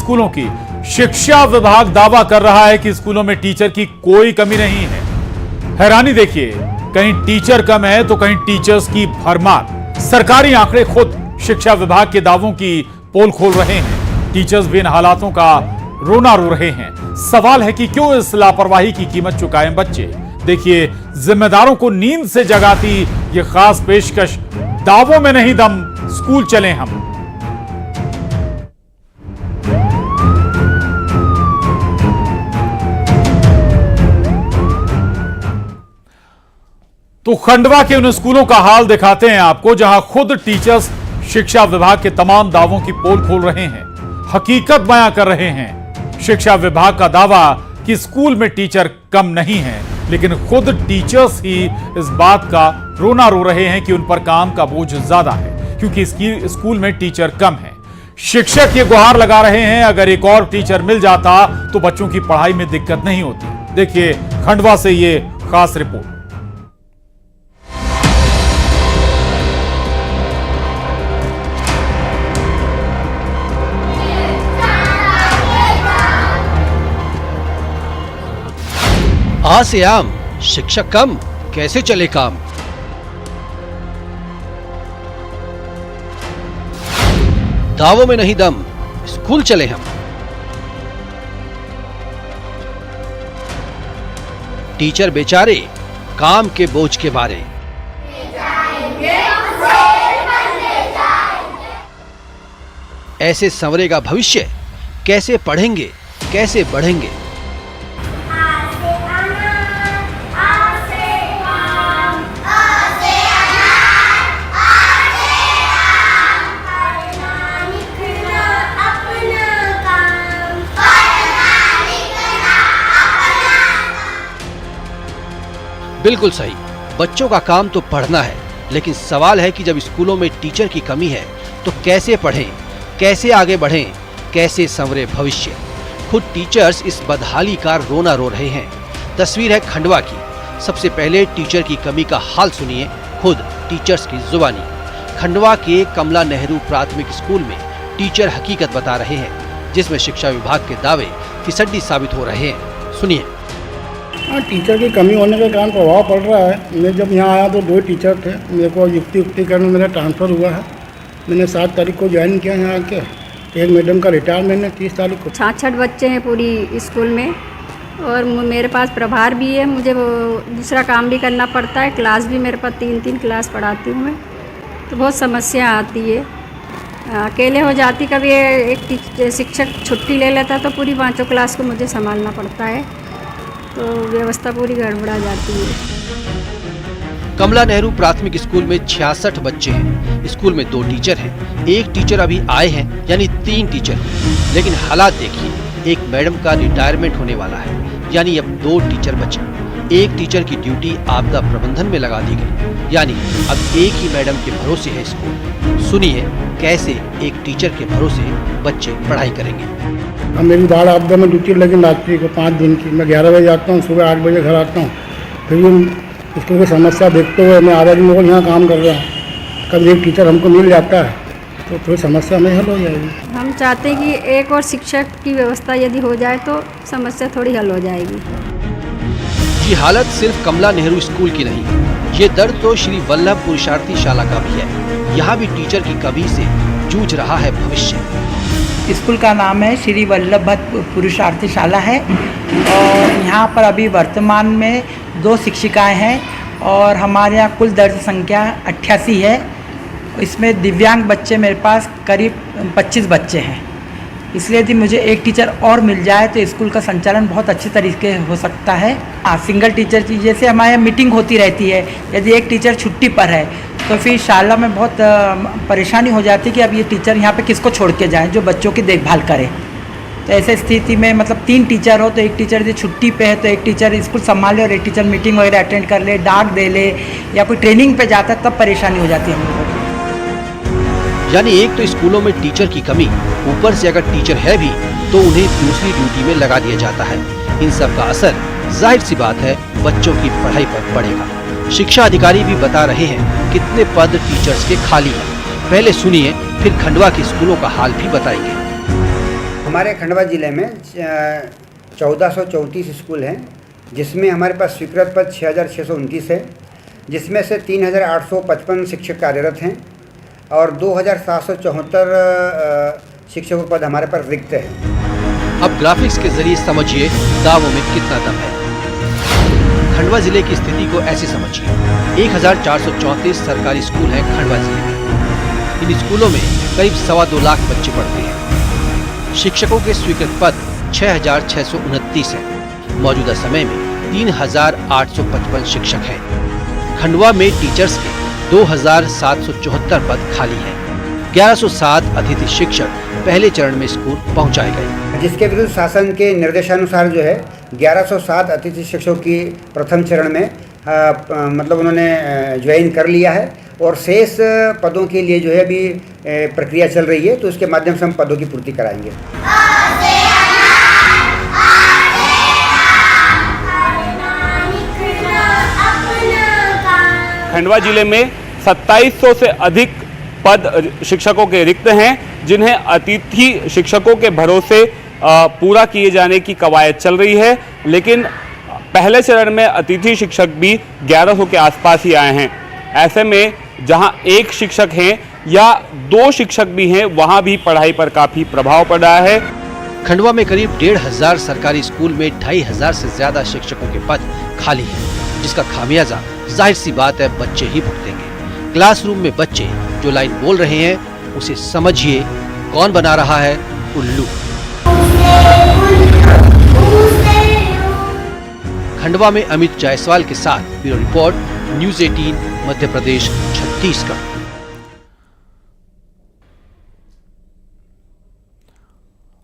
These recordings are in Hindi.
स्कूलों की। शिक्षा विभाग दावा कर रहा है कि स्कूलों में टीचर की कोई कमी नहीं है। हैरानी देखिए, कहीं टीचर कम है तो कहीं टीचर्स की भरमार। सरकारी आंकड़े खुद शिक्षा विभाग के दावों की पोल खोल रहे हैं। टीचर्स भी इन हालातों का रोना रो रहे हैं। सवाल है कि क्यों इस लापरवाही की कीमत चुकाएं बच्चे। देखिए, जिम्मेदारों को नींद से जगाती ये खास पेशकश, दावों में नहीं दम, स्कूल चलें हम। तो खंडवा के उन स्कूलों का हाल दिखाते हैं आपको जहां खुद टीचर्स शिक्षा विभाग के तमाम दावों की पोल खोल रहे हैं, हकीकत बयां कर रहे हैं। शिक्षा विभाग का दावा कि स्कूल में टीचर कम नहीं है, लेकिन खुद टीचर्स ही इस बात का रोना रो रहे हैं कि उन पर काम का बोझ ज्यादा है, क्योंकि इसकी स्कूल में टीचर कम है। शिक्षक ये गुहार लगा रहे हैं, अगर एक और टीचर मिल जाता तो बच्चों की पढ़ाई में दिक्कत नहीं होती। देखिए खंडवा से ये खास रिपोर्ट। आ से आम, शिक्षक कम, कैसे चले काम। दावों में नहीं दम, स्कूल चले हम। टीचर बेचारे, काम के बोझ के बारे। ऐसे संवरेगा भविष्य, कैसे पढ़ेंगे, कैसे बढ़ेंगे। बिल्कुल सही, बच्चों का काम तो पढ़ना है, लेकिन सवाल है कि जब स्कूलों में टीचर की कमी है तो कैसे पढ़ें, कैसे आगे बढ़ें, कैसे संवरे भविष्य। खुद टीचर्स इस बदहाली का रोना रो रहे हैं। तस्वीर है खंडवा की। सबसे पहले टीचर की कमी का हाल सुनिए खुद टीचर्स की जुबानी। खंडवा के कमला नेहरू प्राथमिक स्कूल में टीचर हकीकत बता रहे हैं, जिसमें शिक्षा विभाग के दावे फिसड्डी साबित हो रहे हैं। सुनिए। टीचर की कमी होने के कारण प्रभाव पड़ रहा है। मैं जब यहाँ आया तो 2 टीचर थे। मेरे को युक्ति करने मेरा ट्रांसफ़र हुआ है। मैंने 7 तारीख को ज्वाइन किया यहाँ आके। एक मैडम का रिटायरमेंट है 30 तारीख को। 66 बच्चे हैं पूरी स्कूल में, और मेरे पास प्रभार भी है। मुझे वो दूसरा काम भी करना पड़ता है। क्लास भी मेरे पास 3-3 क्लास पढ़ाती हूँ मैं, तो बहुत समस्या आती है। अकेले हो जाती, कभी एक शिक्षक छुट्टी ले लेता तो पूरी 5 क्लास को मुझे संभालना पड़ता है, तो व्यवस्था पूरी गड़बड़ा जाती है। कमला नेहरू प्राथमिक स्कूल में 66 बच्चे हैं। स्कूल में 2 टीचर हैं। एक टीचर अभी आए हैं, यानी 3 टीचर। लेकिन हालात देखिए, एक मैडम का रिटायरमेंट होने वाला है, यानी अब 2 टीचर बचे। एक टीचर की ड्यूटी आपदा प्रबंधन में लगा दी गई, यानी अब एक ही मैडम के भरोसे है स्कूल। सुनिए कैसे एक टीचर के भरोसे बच्चे पढ़ाई करेंगे। अब मेरी बाढ़ आपदा में ड्यूटी लगी रात्रि को 5 दिन की। मैं 11 बजे आता हूँ, सुबह 8 बजे घर आता हूँ। फिर भी स्कूल की समस्या देखते हुए मैं आधा दिन यहाँ काम कर रहा हूँ। कभी एक टीचर हमको मिल जाता है तो थोड़ी समस्या नहीं हल हो जाएगी। हम चाहते हैं कि एक और शिक्षक की व्यवस्था यदि हो जाए तो समस्या थोड़ी हल हो जाएगी। ये हालत सिर्फ कमला नेहरू स्कूल की नहीं, ये दर्द तो श्री वल्लभ पुरुषार्थी शाला का भी है। यहाँ भी टीचर की कमी से जूझ रहा है भविष्य। स्कूल का नाम है श्री वल्लभ पुरुषार्थी शाला है, और यहाँ पर अभी वर्तमान में 2 शिक्षिकाएं हैं, और हमारे यहाँ कुल दर्ज संख्या 88 है। इसमें दिव्यांग बच्चे मेरे पास करीब 25 बच्चे हैं। इसलिए यदि मुझे एक टीचर और मिल जाए तो स्कूल का संचालन बहुत अच्छे तरीके हो सकता है। सिंगल टीचर की जैसे हमारे यहाँ मीटिंग होती रहती है, यदि एक टीचर छुट्टी पर है तो फिर शाला में बहुत परेशानी हो जाती है कि अब ये टीचर यहाँ पे किसको छोड़ के जाएं जो बच्चों की देखभाल करे। तो ऐसे स्थिति में मतलब 3 टीचर हो तो एक टीचर यदि छुट्टी पे है तो एक टीचर स्कूल संभाल ले और एक टीचर मीटिंग वगैरह अटेंड कर ले, डाक दे ले, या कोई ट्रेनिंग पे जाता है, तब परेशानी हो जाती है हम लोगों को। यानी एक तो स्कूलों में टीचर की कमी, ऊपर से अगर टीचर है भी तो उन्हें दूसरी ड्यूटी में लगा दिया जाता है। इन सब का असर जाहिर सी बात है बच्चों की पढ़ाई पर पड़ेगा। शिक्षा अधिकारी भी बता रहे हैं कितने पद टीचर्स के खाली हैं। पहले सुनिए, फिर खंडवा के स्कूलों का हाल भी बताएंगे। हमारे खंडवा ज़िले में 1434 स्कूल हैं, जिसमें हमारे पास स्वीकृत पद 6629 है, जिसमें से 3855 शिक्षक कार्यरत हैं और 2774 शिक्षकों पद हमारे पास रिक्त हैं। अब ग्राफिक्स के जरिए समझिए दावों में कितना दम है। खंडवा जिले की स्थिति को ऐसे समझिए, 1434 सरकारी स्कूल हैं खंडवा जिले में। इन स्कूलों में करीब 2.25 लाख बच्चे पढ़ते हैं। शिक्षकों के स्वीकृत पद 6629 हैं। मौजूदा समय में 3855 शिक्षक हैं। खंडवा में टीचर्स के 2774 पद खाली हैं। 1107 अतिथि शिक्षक पहले चरण में स्कूल पहुंचाए गए, जिसके विरुद्ध शासन के निर्देशानुसार जो है 1107 अतिथि शिक्षकों की प्रथम चरण में मतलब उन्होंने ज्वाइन कर लिया है और शेष पदों के लिए जो है अभी प्रक्रिया चल रही है, तो उसके माध्यम से हम पदों की पूर्ति कराएंगे। खंडवा जिले में 2700 से अधिक पद शिक्षकों के रिक्त हैं, जिन्हें अतिथि शिक्षकों के भरोसे पूरा किए जाने की कवायद चल रही है। लेकिन पहले चरण में अतिथि शिक्षक भी 1100 के आसपास ही आए हैं। ऐसे में जहां एक शिक्षक हैं या 2 शिक्षक भी हैं, वहां भी पढ़ाई पर काफी प्रभाव पड़ रहा है। खंडवा में करीब 1500 सरकारी स्कूल में 2500 से ज्यादा शिक्षकों के पद खाली हैं, जिसका खामियाजा जाहिर सी बात है बच्चे ही भुगतेंगे। क्लासरूम में बच्चे जो लाइन बोल रहे हैं उसे समझिए, कौन बना रहा है उल्लू। खंडवा में अमित जायसवाल के साथ bureau report, news 18 Madhya Pradesh Chhattisgarh.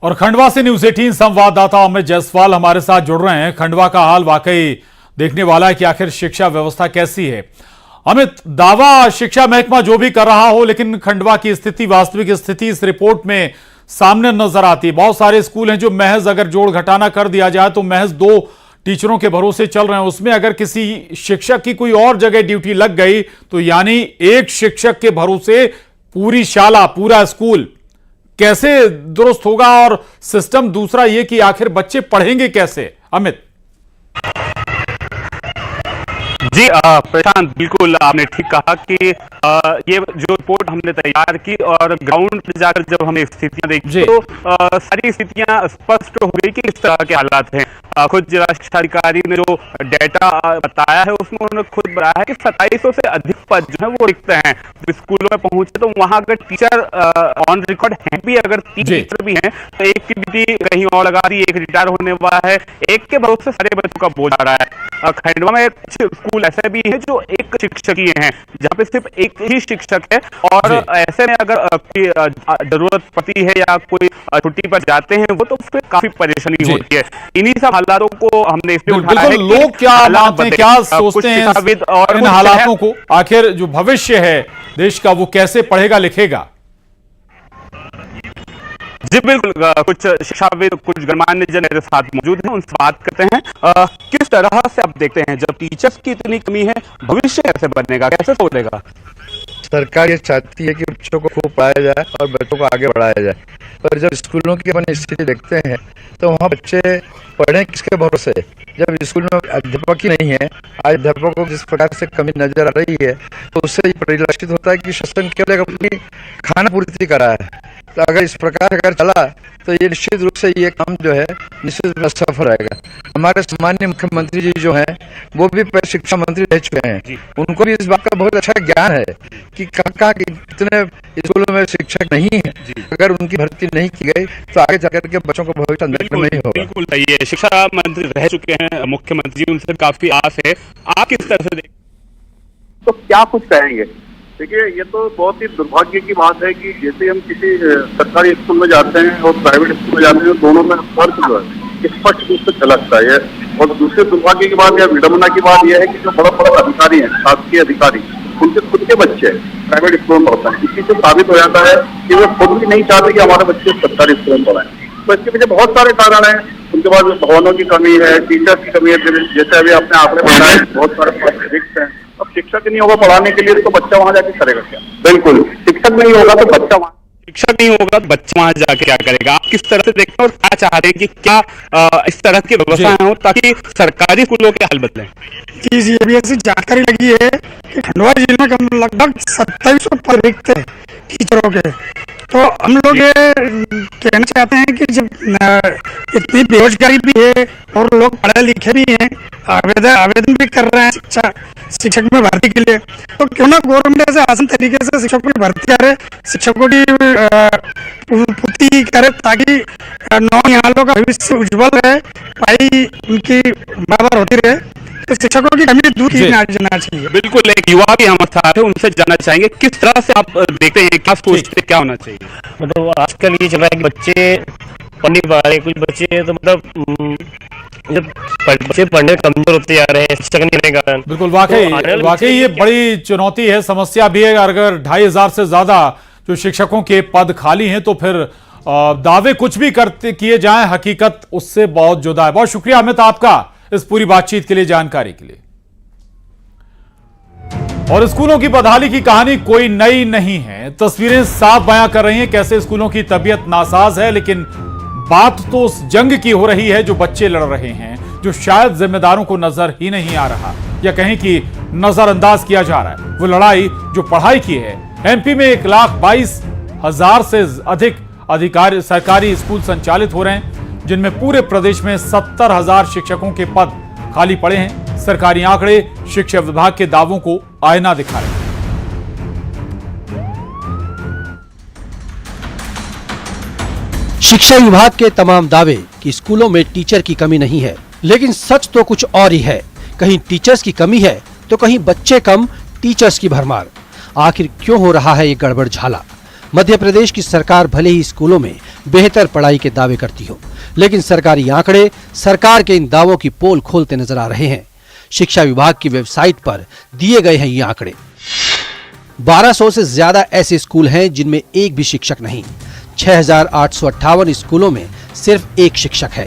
और खंडवा से न्यूज़ 18 संवाददाता अमित जायसवाल हमारे साथ जुड़ रहे हैं। खंडवा का हाल वाकई देखने वाला है कि आखिर शिक्षा व्यवस्था कैसी है। अमित, दावा शिक्षा महकमा जो भी कर रहा हो, लेकिन खंडवा की स्थिति, वास्तविक स्थिति इस रिपोर्ट में सामने नजर आती है। बहुत सारे स्कूल हैं जो महज अगर जोड़ घटाना कर दिया जाए तो महज 2 टीचरों के भरोसे चल रहे हैं। उसमें अगर किसी शिक्षक की कोई और जगह ड्यूटी लग गई तो यानी एक शिक्षक के भरोसे पूरी शाला, पूरा स्कूल कैसे दुरुस्त होगा। और सिस्टम दूसरा ये कि आखिर बच्चे पढ़ेंगे कैसे। अमित जी प्रशांत, बिल्कुल आपने ठीक कहा कि ये जो रिपोर्ट हमने तैयार की और ग्राउंड पर जाकर जब हमने स्थितियां देखी तो सारी स्थितियां स्पष्ट हो गई कि किस तरह के हालात हैं। खुद जिला शिक्षा अधिकारी ने जो डेटा बताया है उसमें उन्होंने खुद बताया है कि 2700 से अधिक पद जो है वो रिक्त हैं। तो स्कूलों में पहुंचे तो वहां अगर टीचर ऑन रिकॉर्ड हैं भी, अगर 3 टीचर भी हैं तो एक की ड्यूटी कहीं और लगा दी, एक रिटायर होने वाला है, एक के भरोसे सारे बच्चों का बोझ आ रहा है। खंडवा में कुछ स्कूल ऐसे भी है जो एक शिक्षक ही हैं, जहाँ पे सिर्फ एक ही शिक्षक है और ऐसे में अगर कोई जरूरत पड़ती है या कोई छुट्टी पर जाते हैं वो, तो फिर काफी परेशानी होती है। इन्हीं सब हालातों को हमने इसलिए उठाया है। लोग क्या मानते हैं, क्या सोचते हैं और इन हालातों को, आखिर जो भविष्य है देश का वो कैसे पढ़ेगा लिखेगा। जी बिल्कुल, कुछ शिक्षाविद, कुछ गणमान्य जन मेरे साथ मौजूद हैं, उनसे बात करते हैं। किस तरह से आप देखते हैं जब टीचर्स की इतनी कमी है, भविष्य कैसे बनेगा, कैसे सोचेगा? सरकार ये चाहती है कि बच्चों को खूब पढ़ाया जाए और बच्चों को आगे बढ़ाया जाए, पर जब स्कूलों की अपन स्थिति देखते हैं तो वहाँ बच्चे पढ़ें किसके भरोसे, जब स्कूल में अध्यापक ही नहीं है। आज अध्यापकों को जिस प्रकार से कमी नजर आ रही है तो उससे परिलक्षित होता है कि शासन केवल अपनी खाना पूर्ति करा है। तो अगर इस प्रकार अगर चला तो ये निश्चित रूप से ये काम जो है निश्चित सफल रहेगा। हमारे सामान्य मुख्यमंत्री जी जो हैं वो भी शिक्षा मंत्री रह चुके हैं, उनको भी इस बात का बहुत अच्छा ज्ञान है कि कहाँ कितने स्कूलों में शिक्षक नहीं है। अगर उनकी भर्ती नहीं की गई तो आगे जाकर के बच्चों को भविष्य अंधेरे नहीं होगा। बिल्कुल सही है, शिक्षा मंत्री रह चुके हैं मुख्यमंत्री, उनसे काफी आस है। आप किस तरह से तो क्या कुछ कहेंगे? देखिए, ये तो बहुत ही दुर्भाग्य की बात है कि जैसे हम किसी सरकारी स्कूल में जाते हैं और प्राइवेट स्कूल में जाते हैं, दोनों में फर्क जो है स्पष्ट रूप से झलकता है। और दूसरे दुर्भाग्य की बात या विडम्बना की बात यह है कि जो बड़ा बड़ा अधिकारी हैं, शासकीय अधिकारी, उनके खुद के बच्चे प्राइवेट स्कूल में पढ़ते हैं। इसी से साबित हो जाता है कि वे खुद भी नहीं चाहते कि हमारे बच्चे सरकारी स्कूल में पढ़ाएं। तो इसके पीछे बहुत सारे कारण हैं। उनके पास भवनों की कमी है, टीचर्स की कमी है, जैसे अभी आपने आंकड़े बताए बहुत सारे पद रिक्त हैं। अब शिक्षक नहीं होगा पढ़ाने के लिए तो बच्चा वहां जाके करेगा क्या? बिल्कुल, शिक्षक नहीं होगा तो बच्चा वहां शिक्षक नहीं होगा तो बच्चा वहां जाके क्या करेगा? आप किस तरह से देखते हैं और क्या चाहते हैं कि क्या इस तरह की व्यवस्थाएं हो ताकि सरकारी स्कूलों के हाल बदलें? जी अभी ऐसी जानकारी लगी है कि खंडवा जिले में लगभग 2700 पद रिक्त है टीचरों के। तो हम लोग ये कहना चाहते हैं कि जब इतनी बेरोजगारी भी है और लोग पढ़े लिखे भी हैं, आवेदन भी कर रहे हैं शिक्षक में भर्ती के लिए, तो क्यों ना गवर्नमेंट ऐसे आसान तरीके से शिक्षकों की भर्ती करे, शिक्षकों की पूर्ति करे, ताकि नौनिहालों का भविष्य उज्जवल रहे, पढ़ाई उनकी बराबर होती रहे। तो शिक्षकों की कमी दूर की जाना चाहिए। बिल्कुल, एक युवा भी हमारे साथ है, उनसे जानना चाहेंगे किस तरह से आप देखते हैं, क्या सोचते हैं, क्या होना चाहिए? मतलब आजकल ये चल रहा है कि बच्चे पढ़ नहीं पा रहे, कुछ बच्चे तो मतलब बच्चे पढ़ने कमजोर होते जा रहे हैं शिक्षक नहीं रहने के कारण। बिल्कुल, वाकई ये बड़ी चुनौती है, समस्या भी है। अगर 2500 से ज्यादा जो शिक्षकों के पद खाली हैं तो फिर दावे कुछ भी किए जाएं, हकीकत उससे बहुत जुदा है। बहुत शुक्रिया अमित आपका इस पूरी बातचीत के लिए, जानकारी के लिए। और स्कूलों की बदहाली की कहानी कोई नई नहीं है, तस्वीरें साफ बयां कर रही हैं कैसे स्कूलों की तबीयत नासाज है, लेकिन बात तो उस जंग की हो रही है जो बच्चे लड़ रहे हैं, जो शायद जिम्मेदारों को नजर ही नहीं आ रहा या कहीं कि नजरअंदाज किया जा रहा है। वो लड़ाई जो पढ़ाई की है। एमपी में 1,22,000 से अधिक अधिकारी सरकारी स्कूल संचालित हो रहे हैं, जिनमें पूरे प्रदेश में 70,000 शिक्षकों के पद खाली पड़े हैं। सरकारी आंकड़े शिक्षा विभाग के दावों को आईना दिखा रहे हैं। शिक्षा विभाग के तमाम दावे कि स्कूलों में टीचर की कमी नहीं है, लेकिन सच तो कुछ और ही है। कहीं टीचर्स की कमी है तो कहीं बच्चे कम, टीचर्स की भरमार। आखिर क्यों हो रहा है ये गड़बड़ झाला? मध्य प्रदेश की सरकार भले ही स्कूलों में बेहतर पढ़ाई के दावे करती हो, लेकिन सरकारी आंकड़े सरकार के इन दावों की पोल खोलते नजर आ रहे हैं। शिक्षा विभाग की वेबसाइट पर दिए गए हैं ये आंकड़े। 1200 से ज्यादा ऐसे स्कूल हैं जिनमें एक भी शिक्षक नहीं। 6,858 स्कूलों में सिर्फ एक शिक्षक है।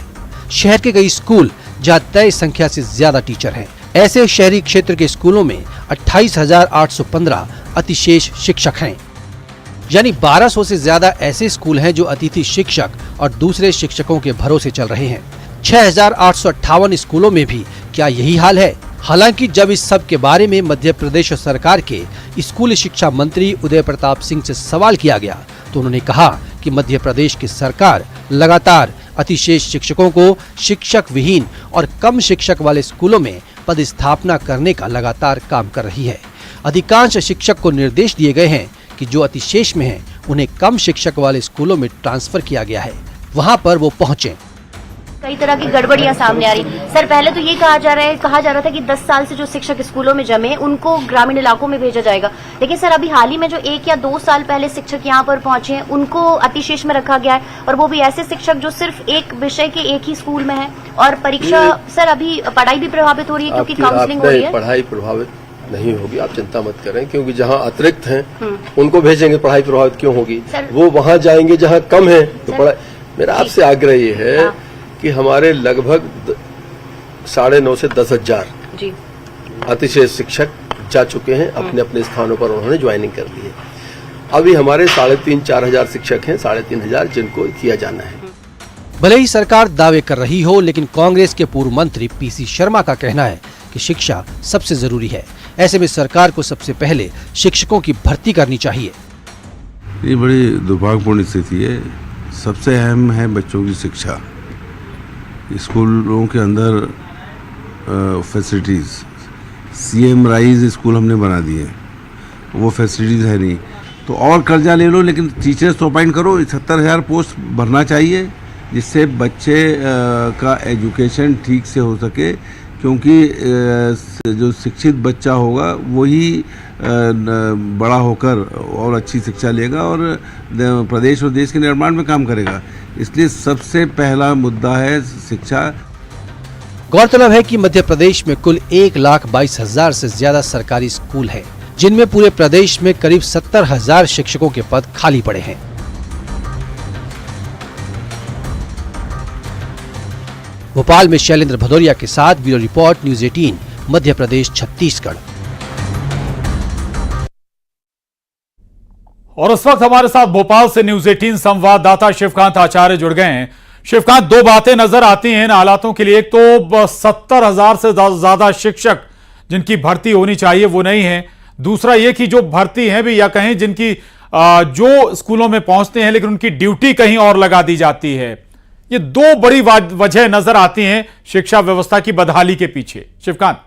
शहर के कई स्कूल जहां तय संख्या से ज्यादा टीचर हैं। ऐसे शहरी क्षेत्र के स्कूलों में 28,815 अतिशेष शिक्षक हैं। यानी 1200 से ज्यादा ऐसे स्कूल हैं जो अतिथि शिक्षक और दूसरे शिक्षकों के भरोसे चल रहे हैं। 6,858 स्कूलों में भी क्या यही हाल है? हालांकि जब इस सब के बारे में मध्य प्रदेश सरकार के स्कूल शिक्षा मंत्री उदय प्रताप सिंह से सवाल किया गया तो उन्होंने कहा कि मध्य प्रदेश की सरकार लगातार अतिशेष शिक्षकों को शिक्षक विहीन और कम शिक्षक वाले स्कूलों में पदस्थापना करने का लगातार काम कर रही है। अधिकांश शिक्षक को निर्देश दिए गए हैं कि जो अतिशेष में हैं, उन्हें कम शिक्षक वाले स्कूलों में ट्रांसफर किया गया है, वहां पर वो पहुंचे। कई तरह की गड़बड़ियां सामने आ रही। सर, पहले तो ये कहा जा रहा था कि 10 साल से जो शिक्षक स्कूलों में जमे उनको ग्रामीण इलाकों में भेजा जाएगा, लेकिन सर अभी हाल ही में जो 1 या 2 साल पहले शिक्षक यहाँ पर पहुंचे हैं उनको अतिशेष में रखा गया है, और वो भी ऐसे शिक्षक जो सिर्फ एक विषय के एक ही स्कूल में है। और परीक्षा सर अभी पढ़ाई भी प्रभावित हो रही है क्योंकि काउंसलिंग हो रही है। पढ़ाई प्रभावित नहीं होगी, आप चिंता मत करें, क्योंकि जहाँ अतिरिक्त हैं उनको भेजेंगे, पढ़ाई प्रभावित क्यों होगी? वो वहाँ जाएंगे जहाँ कम है तो पढ़ाई। मेरा आपसे आग्रह ये है कि हमारे लगभग 9.5 से 10,000 अतिशेष शिक्षक जा चुके हैं, अपने अपने स्थानों पर उन्होंने ज्वाइनिंग कर ली है। अभी हमारे 3,500-4 हजार शिक्षक हैं, 3,500 जिनको किया जाना है। भले ही सरकार दावे कर रही हो, लेकिन कांग्रेस के पूर्व मंत्री पीसी शर्मा का कहना है कि शिक्षा सबसे जरूरी है। ऐसे में सरकार को सबसे पहले शिक्षकों की भर्ती करनी चाहिए। ये बड़ी दुर्भाग्यपूर्ण स्थिति है। सबसे अहम है बच्चों की शिक्षा। स्कूलों के अंदर फैसिलिटीज़, सीएम राइज स्कूल हमने बना दिए, वो फैसिलिटीज़ है नहीं, तो और कर्जा ले लो, लेकिन टीचर्स तो अपॉइंट करो। 70,000 पोस्ट भरना चाहिए जिससे बच्चे का एजुकेशन ठीक से हो सके, क्योंकि जो शिक्षित बच्चा होगा वही बड़ा होकर और अच्छी शिक्षा लेगा और प्रदेश और देश के निर्माण में काम करेगा। इसलिए सबसे पहला मुद्दा है शिक्षा। गौरतलब है कि मध्य प्रदेश में कुल 1,22,000 से ज्यादा सरकारी स्कूल हैं, जिनमें पूरे प्रदेश में करीब 70,000 शिक्षकों के पद खाली पड़े हैं। भोपाल में शैलेंद्र भदौरिया के साथ bureau report, news 18, Madhya Pradesh, Chhattisgarh. और इस वक्त हमारे साथ भोपाल से न्यूज 18 संवाददाता शिवकांत आचार्य जुड़ गए हैं। शिवकांत, दो बातें नजर आती हैं इन हालातों के लिए। एक तो 70,000 से ज्यादा शिक्षक जिनकी भर्ती होनी चाहिए वो नहीं है। दूसरा ये कि जो भर्ती है भी या कहीं जिनकी जो स्कूलों में पहुंचते हैं लेकिन उनकी ड्यूटी कहीं और लगा दी जाती है। ये दो बड़ी वजह नजर आती हैं शिक्षा व्यवस्था की बदहाली के पीछे। शिवकांत।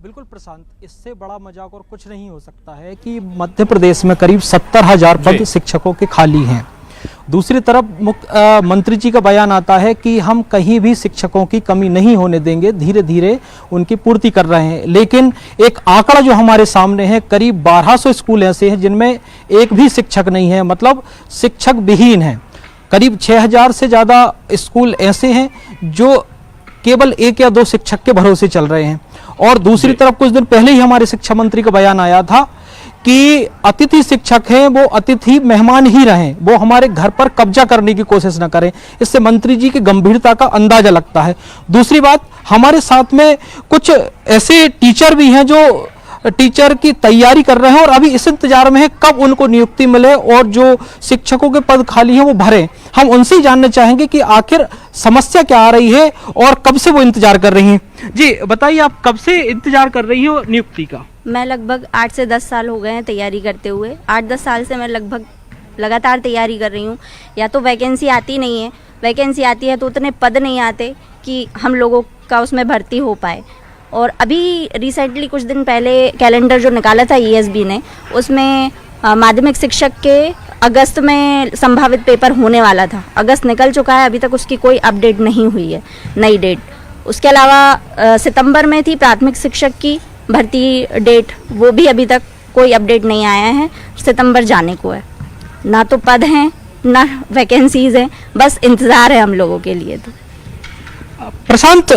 बिल्कुल प्रशांत, इससे बड़ा मजाक और कुछ नहीं हो सकता है कि मध्य प्रदेश में करीब 70,000 पद शिक्षकों के खाली हैं। दूसरी तरफ मंत्री जी का बयान आता है कि हम कहीं भी शिक्षकों की कमी नहीं होने देंगे, धीरे धीरे उनकी पूर्ति कर रहे हैं। लेकिन एक आंकड़ा जो हमारे सामने है, करीब 1200 स्कूल ऐसे हैं जिनमें एक भी शिक्षक नहीं है, मतलब शिक्षक विहीन है। करीब 6000 से ज़्यादा स्कूल ऐसे हैं जो केवल 1 या 2 शिक्षक के भरोसे चल रहे हैं। और दूसरी तरफ कुछ दिन पहले ही हमारे शिक्षा मंत्री का बयान आया था कि अतिथि शिक्षक हैं वो अतिथि मेहमान ही रहें, वो हमारे घर पर कब्जा करने की कोशिश न करें। इससे मंत्री जी की गंभीरता का अंदाजा लगता है। दूसरी बात, हमारे साथ में कुछ ऐसे टीचर भी हैं जो टीचर की तैयारी कर रहे हैं और अभी इस इंतजार में है कब उनको नियुक्ति मिले और जो शिक्षकों के पद खाली हैं वो भरें। हम उनसे ही जानना चाहेंगे कि आखिर समस्या क्या आ रही है और कब से वो इंतजार कर रही हैं। जी बताइए, आप कब से इंतजार कर रही हो नियुक्ति का? मैं लगभग 8 से 10 साल हो गए हैं तैयारी करते हुए। 8-10 साल से मैं लगभग लगातार तैयारी कर रही हूँ। या तो वैकेंसी आती नहीं है, वैकेंसी आती है तो उतने पद नहीं आते कि हम लोगों का उसमें भर्ती हो पाए। और अभी रिसेंटली कुछ दिन पहले कैलेंडर जो निकाला था ESB ने, उसमें माध्यमिक शिक्षक के अगस्त में संभावित पेपर होने वाला था। अगस्त निकल चुका है, अभी तक उसकी कोई अपडेट नहीं हुई है, नई डेट। उसके अलावा सितंबर में थी प्राथमिक शिक्षक की भर्ती डेट, वो भी अभी तक कोई अपडेट नहीं आया है। सितंबर जाने को है, ना तो पद हैं ना वैकेंसीज हैं, बस इंतज़ार है हम लोगों के लिए। तो प्रशांत,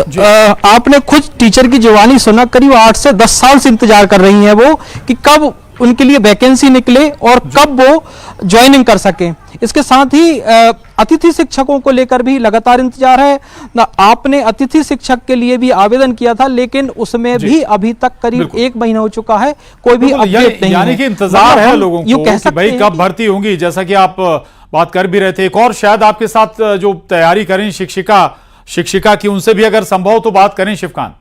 आपने खुद टीचर की जुबानी सुना, करीब 8 से 10 साल से इंतजार कर रही हैं वो कि कब उनके लिए वैकेंसी निकले और कब वो ज्वाइनिंग कर सकें। इसके साथ ही अतिथि शिक्षकों को लेकर भी लगातार इंतजार है ना। आपने अतिथि शिक्षक के लिए भी आवेदन किया था लेकिन उसमें भी अभी तक करीब 1 महीना हो चुका है, कोई भी अपडेट नहीं है। यानी कि इंतजार है लोगों को कि भाई कब भर्ती होंगी, जैसा कि आप बात कर भी रहे थे। एक और शायद आपके साथ जो तैयारी करें शिक्षिका की, उनसे भी अगर संभव तो बात करें शिवकांत।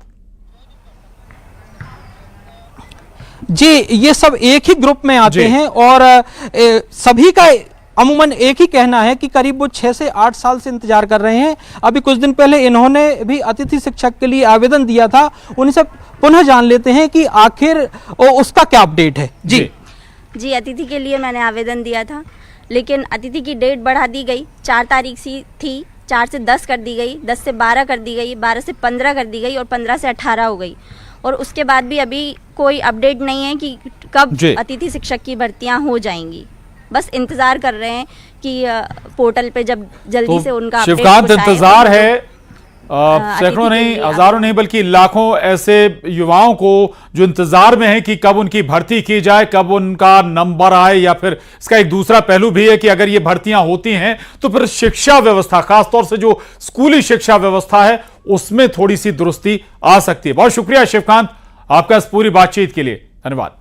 जी, ये सब एक ही ग्रुप में आते हैं और सभी का अमूमन एक ही कहना है कि करीब वो 6 से 8 साल से इंतजार कर रहे हैं। अभी कुछ दिन पहले इन्होंने भी अतिथि शिक्षक के लिए आवेदन दिया था, उनसे पुनः जान लेते हैं कि आखिर उसका क्या अपडेट है। जी, अतिथि के लिए मैंने आवेदन दिया था लेकिन अतिथि की डेट बढ़ा दी गई। 4 तारीख सी थी, 4 से 10 कर दी गई, 10 से 12 कर दी गई, 12 से 15 कर दी गई और 15 से 18 हो गई। और उसके बाद भी अभी कोई अपडेट नहीं है कि कब अतिथि शिक्षक की भर्तियां हो जाएंगी। बस इंतजार कर रहे हैं कि पोर्टल पे जब जल्दी से उनका शिवकांत इंतजार है। सैकड़ों नहीं, हजारों नहीं, बल्कि लाखों ऐसे युवाओं को जो इंतजार में है कि कब उनकी भर्ती की जाए, कब उनका नंबर आए। या फिर इसका एक दूसरा पहलू भी है कि अगर ये भर्तियां होती हैं तो फिर शिक्षा व्यवस्था, खासतौर से जो स्कूली शिक्षा व्यवस्था है, उसमें थोड़ी सी दुरुस्ती आ सकती है। बहुत शुक्रिया शिवकांत आपका इस पूरी बातचीत के लिए, धन्यवाद।